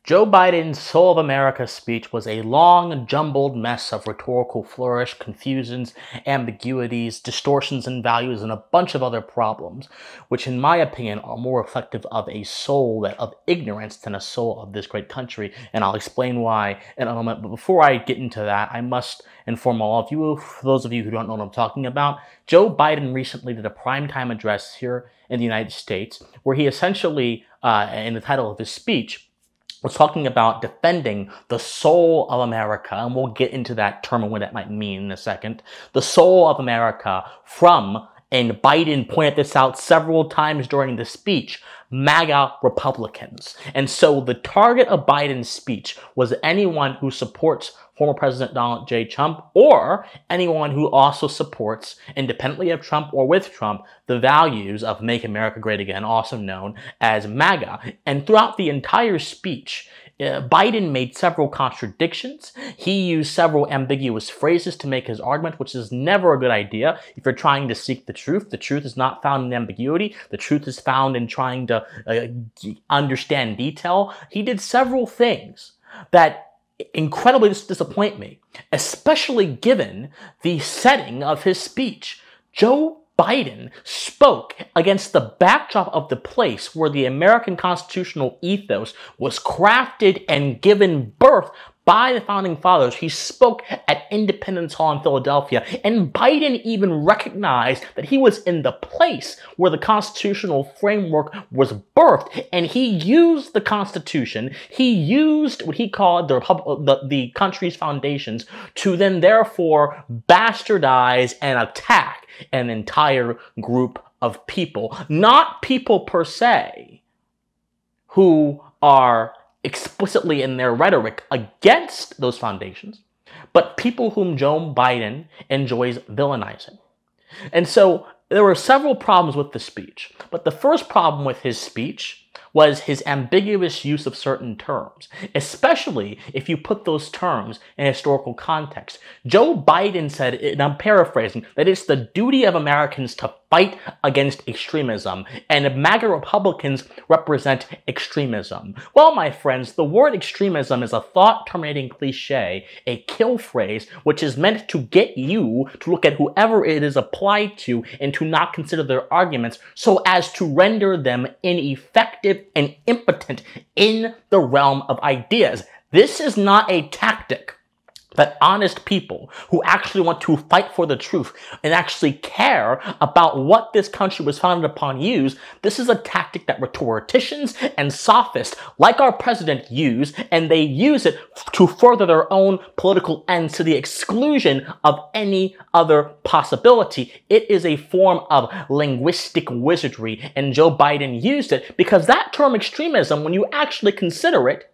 Joe Biden's Soul of America speech was a long, jumbled mess of rhetorical flourish, confusions, ambiguities, distortions in values, and a bunch of other problems, which in my opinion are more reflective of a soul of ignorance than a soul of this great country, and I'll explain why in a moment. But before I get into that, I must inform all of you, for those of you who don't know what I'm talking about, Joe Biden recently did a primetime address here in the United States, where he essentially, in the title of his speech, was talking about defending the soul of America, and we'll get into that term and what that might mean in a second, the soul of America from, and Biden pointed this out several times during the speech, MAGA Republicans. And so the target of Biden's speech was anyone who supports former President Donald J. Trump, or anyone who also supports, independently of Trump or with Trump, the values of Make America Great Again, also known as MAGA. And throughout the entire speech, Biden made several contradictions. He used several ambiguous phrases to make his argument, which is never a good idea if you're trying to seek the truth. The truth is not found in ambiguity. The truth is found in trying to understand detail. He did several things that incredibly disappoint me, especially given the setting of his speech. Joe Biden spoke against the backdrop of the place where the American constitutional ethos was crafted and given birth by the Founding Fathers. He spoke at Independence Hall in Philadelphia, and Biden even recognized that he was in the place where the constitutional framework was birthed, and he used the Constitution, he used what he called the country's foundations to then therefore bastardize and attack an entire group of people. Not people per se who are explicitly in their rhetoric against those foundations, but people whom Joe Biden enjoys villainizing. And so there were several problems with the speech, but the first problem with his speech was his ambiguous use of certain terms, especially if you put those terms in historical context. Joe Biden said, and I'm paraphrasing, that it's the duty of Americans to fight against extremism, and MAGA Republicans represent extremism. Well, my friends, the word extremism is a thought-terminating cliche, a kill phrase, which is meant to get you to look at whoever it is applied to and to not consider their arguments so as to render them ineffective and impotent in the realm of ideas. This is not a tactic that honest people who actually want to fight for the truth and actually care about what this country was founded upon use. This is a tactic that rhetoricians and sophists like our president use, and they use it to further their own political ends to the exclusion of any other possibility. It is a form of linguistic wizardry, and Joe Biden used it because that term extremism, when you actually consider it,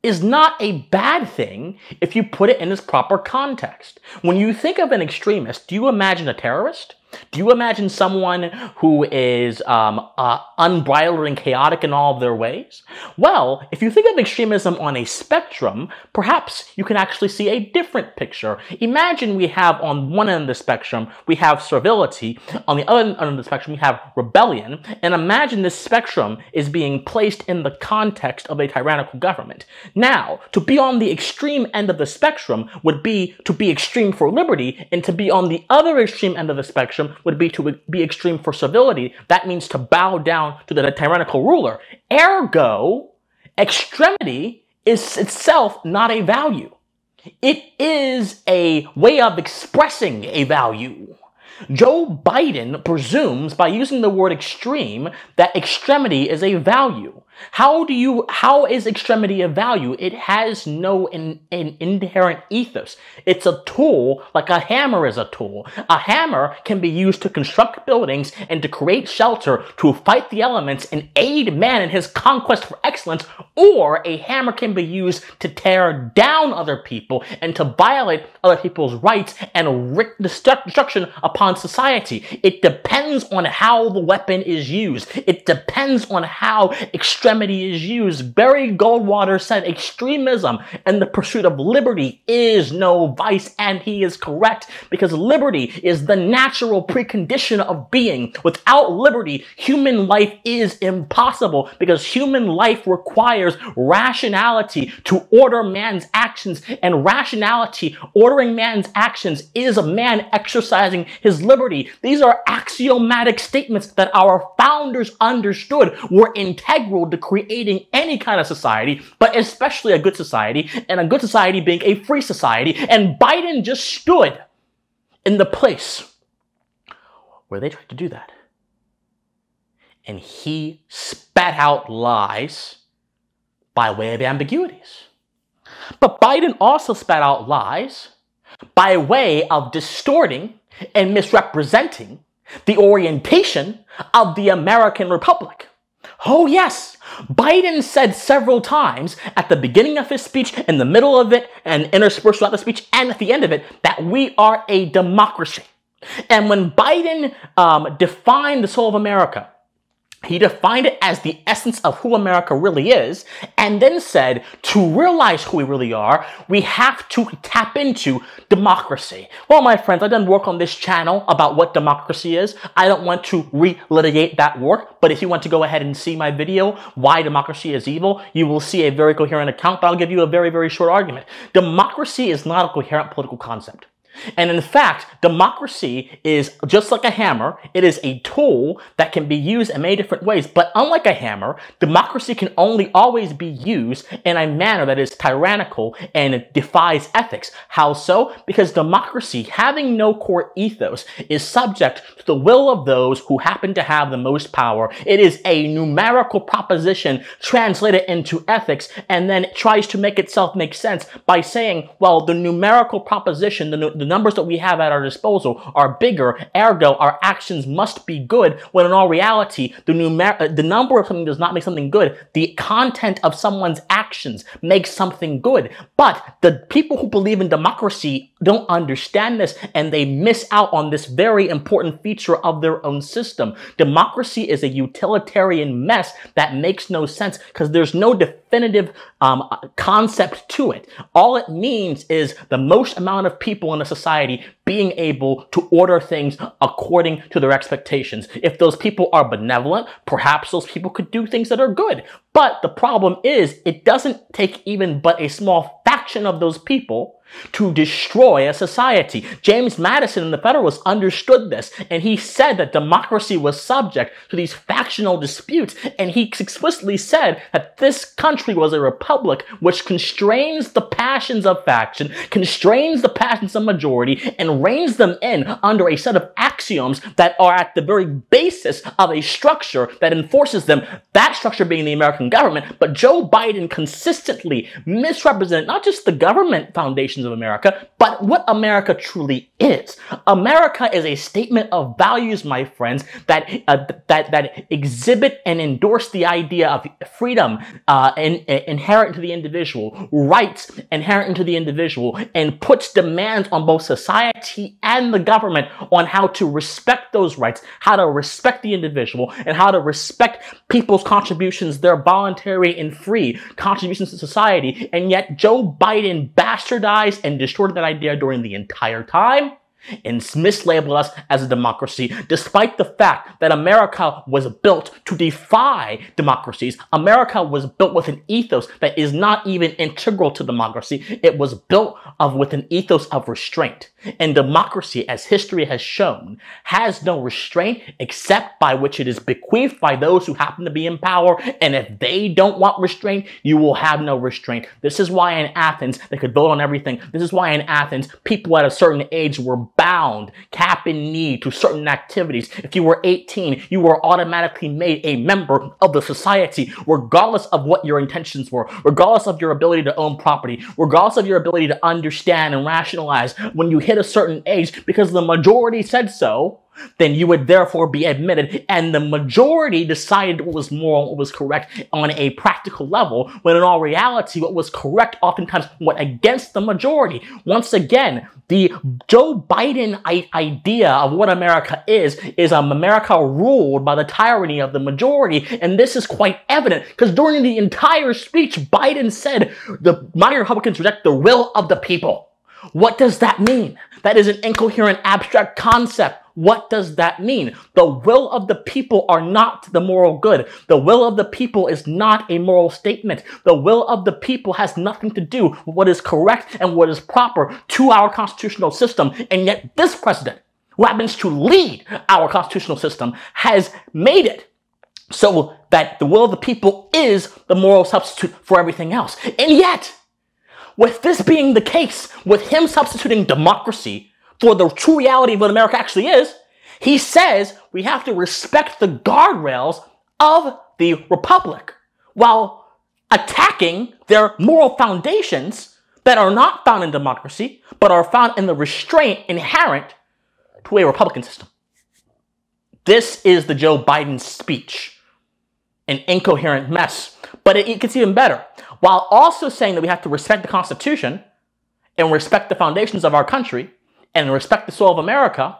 is not a bad thing if you put it in its proper context. When you think of an extremist, do you imagine a terrorist? Do you imagine someone who is unbridled and chaotic in all of their ways? Well, if you think of extremism on a spectrum, perhaps you can actually see a different picture. Imagine we have on one end of the spectrum, we have servility. On the other end of the spectrum, we have rebellion. And imagine this spectrum is being placed in the context of a tyrannical government. Now, to be on the extreme end of the spectrum would be to be extreme for liberty, and to be on the other extreme end of the spectrum would be to be extreme for civility. That means to bow down to the tyrannical ruler. Ergo, extremity is itself not a value. It is a way of expressing a value. Joe Biden presumes, by using the word extreme, that extremity is a value. How is extremity a value? It has no inherent ethos. It's a tool, like a hammer is a tool. A hammer can be used to construct buildings and to create shelter, to fight the elements and aid man in his conquest for excellence, or a hammer can be used to tear down other people and to violate other people's rights and wreak destruction upon society. It depends on how the weapon is used. It depends on how extremity extremity is used. Barry Goldwater said extremism and the pursuit of liberty is no vice, and he is correct, because liberty is the natural precondition of being. Without liberty, human life is impossible, because human life requires rationality to order man's actions, and rationality, ordering man's actions, is a man exercising his liberty. These are axiomatic statements that our founders understood were integral to creating any kind of society, but especially a good society, and a good society being a free society. And Biden just stood in the place where they tried to do that. And he spat out lies by way of ambiguities. But Biden also spat out lies by way of distorting and misrepresenting the orientation of the American Republic. Oh yes, Biden said several times at the beginning of his speech, in the middle of it, and interspersed throughout the speech, and at the end of it, that we are a democracy. And when Biden defined the soul of America, he defined it as the essence of who America really is, and then said, to realize who we really are, we have to tap into democracy. Well, my friends, I've done work on this channel about what democracy is. I don't want to relitigate that work, but if you want to go ahead and see my video, Why Democracy is Evil, you will see a very coherent account, but I'll give you a very, very short argument. Democracy is not a coherent political concept. And in fact, democracy is just like a hammer. It is a tool that can be used in many different ways. But unlike a hammer, democracy can only always be used in a manner that is tyrannical and it defies ethics. How so? Because democracy, having no core ethos, is subject to the will of those who happen to have the most power. It is a numerical proposition translated into ethics, and then it tries to make itself make sense by saying, well, the numerical proposition, the numbers that we have at our disposal are bigger, ergo our actions must be good, when in all reality, the number of something does not make something good. The content of someone's actions makes something good. But the people who believe in democracy don't understand this, and they miss out on this very important feature of their own system. Democracy is a utilitarian mess that makes no sense, because there's no definitive concept to it. All it means is the most amount of people in a society being able to order things according to their expectations. If those people are benevolent, perhaps those people could do things that are good. But the problem is, it doesn't take even but a small faction of those people to destroy a society. James Madison and the Federalists understood this, and he said that democracy was subject to these factional disputes, and he explicitly said that this country was a republic which constrains the passions of faction, constrains the passions of majority, and reins them in under a set of axioms that are at the very basis of a structure that enforces them, that structure being the American government. But Joe Biden consistently misrepresented not just the government foundations of America, but what America truly is. America is a statement of values, my friends, that exhibit and endorse the idea of freedom inherent to the individual, rights inherent to the individual, and puts demands on both society and the government on how to respect those rights, how to respect the individual, and how to respect people's contributions, their voluntary and free contributions to society. And yet Joe Biden bastardized and distorted that idea during the entire time and mislabeled us as a democracy, despite the fact that America was built to defy democracies. America was built with an ethos that is not even integral to democracy. It was built with an ethos of restraint. And democracy, as history has shown, has no restraint except by which it is bequeathed by those who happen to be in power. And if they don't want restraint, you will have no restraint. This is why in Athens, they could vote on everything. This is why in Athens, people at a certain age were bound, cap in knee, to certain activities. If you were 18, you were automatically made a member of the society, regardless of what your intentions were, regardless of your ability to own property, regardless of your ability to understand and rationalize. When you hit hit a certain age because the majority said so, then you would therefore be admitted. And the majority decided what was moral, what was correct on a practical level, when in all reality, what was correct oftentimes went against the majority. Once again, the Joe Biden idea of what America is America ruled by the tyranny of the majority. And this is quite evident because during the entire speech, Biden said the MAGA Republicans reject the will of the people. What does that mean? That is an incoherent, abstract concept. What does that mean? The will of the people are not the moral good. The will of the people is not a moral statement. The will of the people has nothing to do with what is correct and what is proper to our constitutional system. And yet this president, who happens to lead our constitutional system, has made it so that the will of the people is the moral substitute for everything else. And yet, with this being the case, with him substituting democracy for the true reality of what America actually is, he says we have to respect the guardrails of the republic while attacking their moral foundations that are not found in democracy, but are found in the restraint inherent to a Republican system. This is the Joe Biden speech, an incoherent mess. But it gets even better. While also saying that we have to respect the Constitution and respect the foundations of our country and respect the soil of America,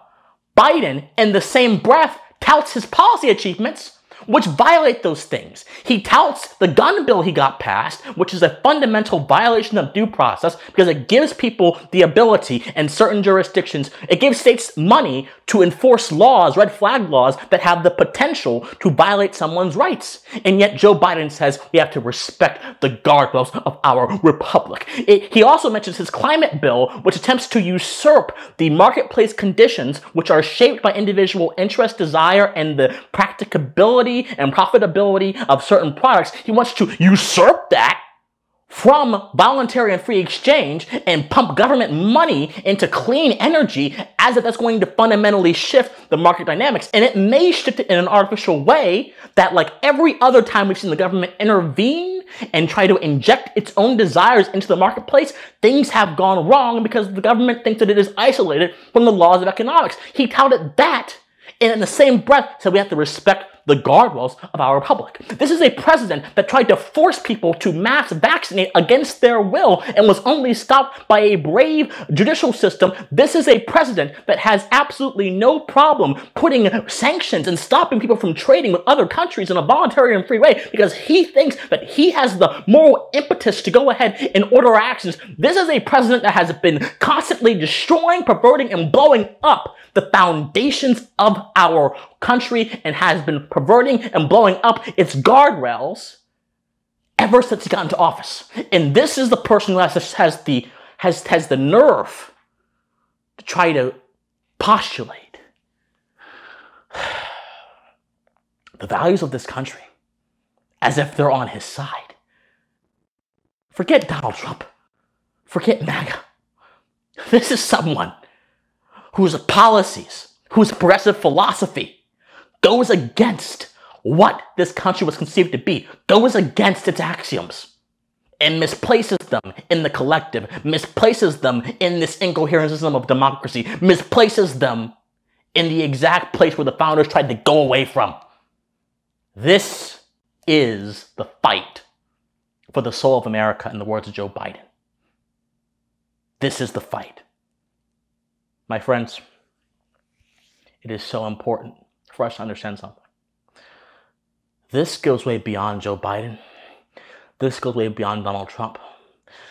Biden, in the same breath, touts his policy achievements, which violate those things. He touts the gun bill he got passed, which is a fundamental violation of due process because it gives people the ability in certain jurisdictions, it gives states money to enforce laws, red flag laws, that have the potential to violate someone's rights. And yet Joe Biden says we have to respect the guardrails of our republic. He also mentions his climate bill, which attempts to usurp the marketplace conditions which are shaped by individual interest, desire, and the practicability and profitability of certain products. He wants to usurp that from voluntary and free exchange and pump government money into clean energy as if that's going to fundamentally shift the market dynamics. And it may shift it in an artificial way that, like every other time we've seen the government intervene and try to inject its own desires into the marketplace, things have gone wrong because the government thinks that it is isolated from the laws of economics. He touted that, and in the same breath said we have to respect the guardrails of our republic. This is a president that tried to force people to mass vaccinate against their will and was only stopped by a brave judicial system. This is a president that has absolutely no problem putting sanctions and stopping people from trading with other countries in a voluntary and free way because he thinks that he has the moral impetus to go ahead and order our actions. This is a president that has been constantly destroying, perverting, and blowing up the foundations of our country and has been perverting and blowing up its guardrails ever since he got into office. And this is the person who has the nerve to try to postulate the values of this country as if they're on his side. Forget Donald Trump. Forget MAGA. This is someone whose policies, whose progressive philosophy goes against what this country was conceived to be, goes against its axioms, and misplaces them in the collective, misplaces them in this incoherent system of democracy, misplaces them in the exact place where the founders tried to go away from. This is the fight for the soul of America, in the words of Joe Biden. This is the fight. My friends, it is so important for us to understand something. This goes way beyond Joe Biden. This goes way beyond Donald Trump.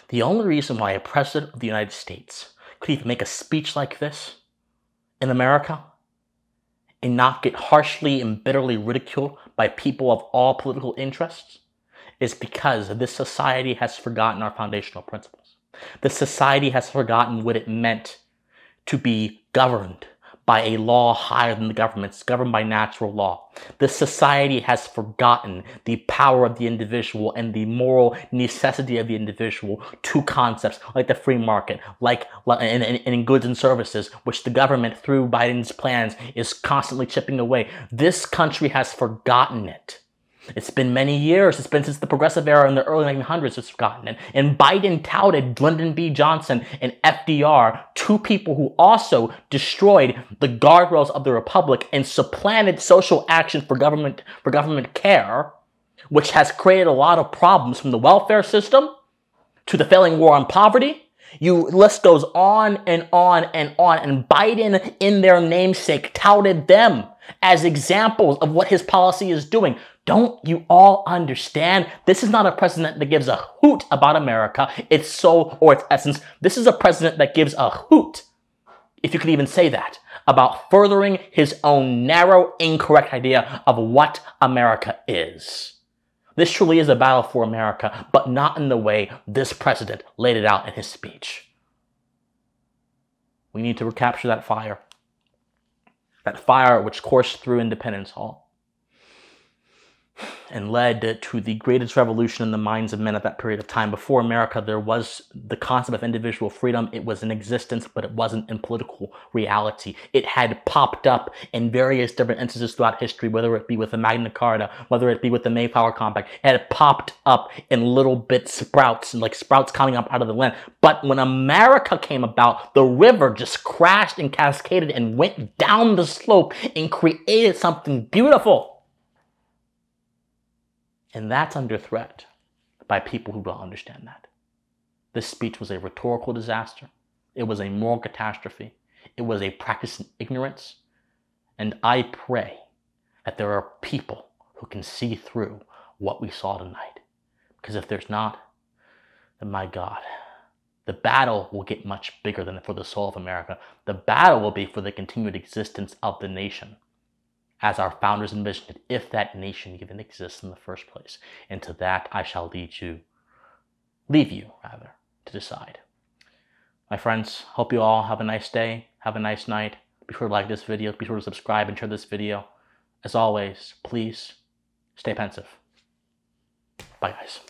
The only reason why a president of the United States could even make a speech like this in America and not get harshly and bitterly ridiculed by people of all political interests is because this society has forgotten our foundational principles. This society has forgotten what it meant to be governed by a law higher than the government's, governed by natural law. This society has forgotten the power of the individual and the moral necessity of the individual to concepts like the free market, like in goods and services, which the government, through Biden's plans, is constantly chipping away. This country has forgotten it. It's been many years. It's been since the progressive era in the early 1900s it's forgotten. And Biden touted Lyndon B. Johnson and FDR, two people who also destroyed the guardrails of the republic and supplanted social action for government care, which has created a lot of problems from the welfare system to the failing war on poverty. List goes on and on and on. And Biden, in their namesake, touted them as examples of what his policy is doing. Don't you all understand? This is not a president that gives a hoot about America, its soul or its essence. This is a president that gives a hoot, if you could even say that, about furthering his own narrow, incorrect idea of what America is. This truly is a battle for America, but not in the way this president laid it out in his speech. We need to recapture that fire which coursed through Independence Hall and led to the greatest revolution in the minds of men at that period of time. Before America, there was the concept of individual freedom. It was in existence, but it wasn't in political reality. It had popped up in various different instances throughout history, whether it be with the Magna Carta, whether it be with the Mayflower Compact. It had popped up in little bit sprouts, and like sprouts coming up out of the land. But when America came about, the river just crashed and cascaded and went down the slope and created something beautiful. And that's under threat by people who don't understand that. This speech was a rhetorical disaster. It was a moral catastrophe. It was a practice in ignorance. And I pray that there are people who can see through what we saw tonight. Because if there's not, then my God, the battle will get much bigger than for the soul of America. The battle will be for the continued existence of the nation, as our founders envisioned it, if that nation even exists in the first place. And to that, I shall leave you to decide. My friends, hope you all have a nice day, have a nice night. Be sure to like this video, be sure to subscribe and share this video. As always, please stay pensive. Bye, guys.